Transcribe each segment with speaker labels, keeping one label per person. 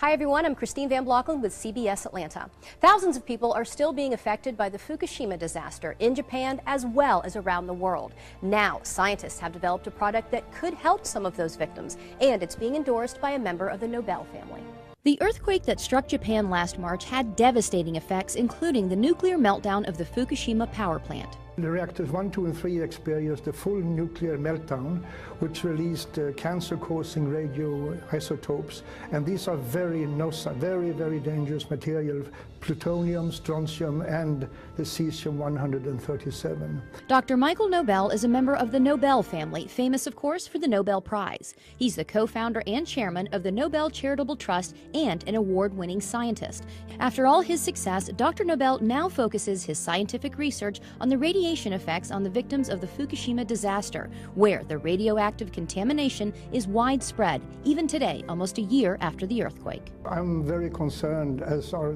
Speaker 1: Hi everyone, I'm Christine Van Blockland with CBS Atlanta. Thousands of people are still being affected by the Fukushima disaster in Japan as well as around the world. Now, scientists have developed a product that could help some of those victims, and it's being endorsed by a member of the Nobel family. The earthquake that struck Japan last March had devastating effects, including the nuclear meltdown of the Fukushima power plant.
Speaker 2: The reactors 1, 2, and 3 experienced a full nuclear meltdown, which released cancer-causing radioisotopes, and these are very dangerous material: plutonium, strontium, and the cesium-137.
Speaker 1: Dr. Michael Nobel is a member of the Nobel family, famous, of course, for the Nobel Prize. He's the co-founder and chairman of the Nobel Charitable Trust and an award-winning scientist. After all his success, Dr. Nobel now focuses his scientific research on the radiation effects on the victims of the Fukushima disaster, where the radioactive contamination is widespread, even today, almost a year after the earthquake.
Speaker 2: I'm very concerned, as are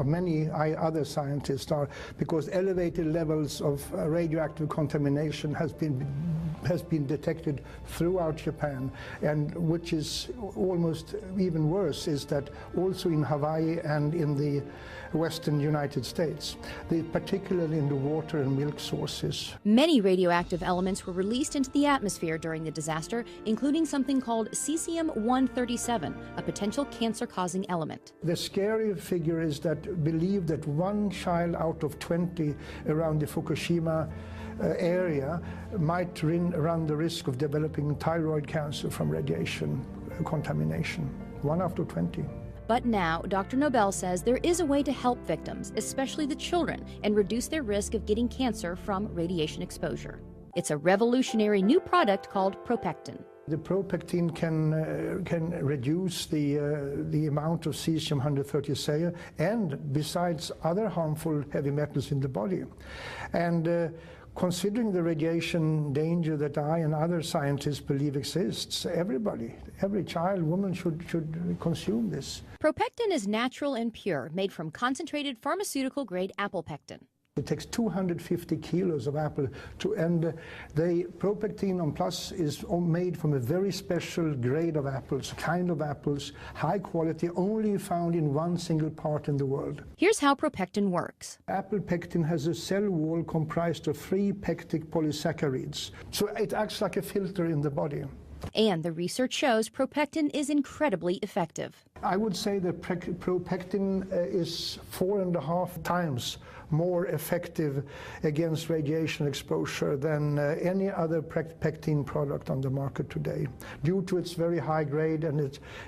Speaker 2: many other scientists are, because elevated levels of radioactive contamination has been detected throughout Japan, and which is almost even worse is that also in Hawaii and in the western United States, particularly in the water and milk sources.
Speaker 1: Many radioactive elements were released into the atmosphere during the disaster, including something called cesium-137, a potential cancer-causing element.
Speaker 2: The scary figure is that believe that 1 child out of 20 around the Fukushima area might run the risk of developing thyroid cancer from radiation contamination. 1 out of 20.
Speaker 1: But now, Dr. Nobel says there is a way to help victims, especially the children, and reduce their risk of getting cancer from radiation exposure. It's a revolutionary new product called Propectin.
Speaker 2: The Propectin can reduce the amount of cesium-137 and besides other harmful heavy metals in the body. And considering the radiation danger that I and other scientists believe exists, every child, woman should consume this.
Speaker 1: Propectin is natural and pure, made from concentrated pharmaceutical-grade apple pectin.
Speaker 2: It takes 250 kilos of apple and the Propectin on Plus is made from a very special grade of apples, kind of apples, high quality, only found in one single part in the world.
Speaker 1: Here's how Propectin works.
Speaker 2: Apple pectin has a cell wall comprised of 3 pectic polysaccharides, so it acts like a filter in the body.
Speaker 1: And the research shows Propectin is incredibly effective.
Speaker 2: I would say that Propectin is 4.5 times more effective against radiation exposure than any other pectin product on the market today, due to its very high grade and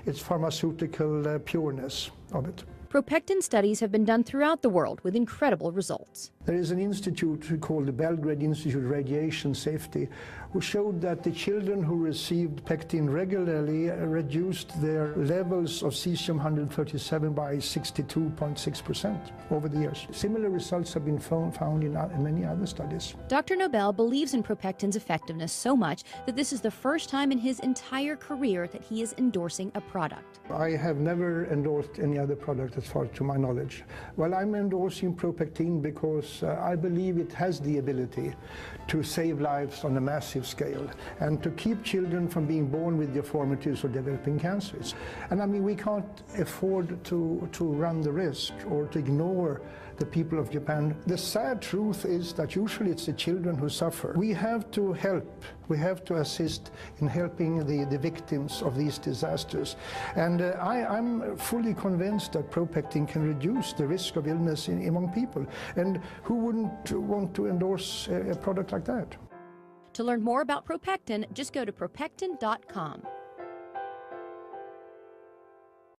Speaker 2: its pharmaceutical pureness of it.
Speaker 1: Propectin studies have been done throughout the world with incredible results.
Speaker 2: There is an institute called the Belgrade Institute of Radiation Safety, who showed that the children who received pectin regularly reduced their levels of cesium-137 by 62.6% over the years. Similar results have been found in many other studies.
Speaker 1: Dr. Nobel believes in Propectin's effectiveness so much that this is the first time in his entire career that he is endorsing a product.
Speaker 2: I have never endorsed any other product as far to my knowledge. Well, I'm endorsing Propectin because I believe it has the ability to save lives on a massive scale and to keep children from being born with deformities or developing cancers. And I mean, we can't afford to run the risk or to ignore the people of Japan. The sad truth is that usually it's the children who suffer. We have to help, we have to assist in helping the victims of these disasters. And I'm fully convinced that Propectin can reduce the risk of illness among people. And who wouldn't want to endorse a product like that?
Speaker 1: To learn more about Propectin, just go to propectin.com.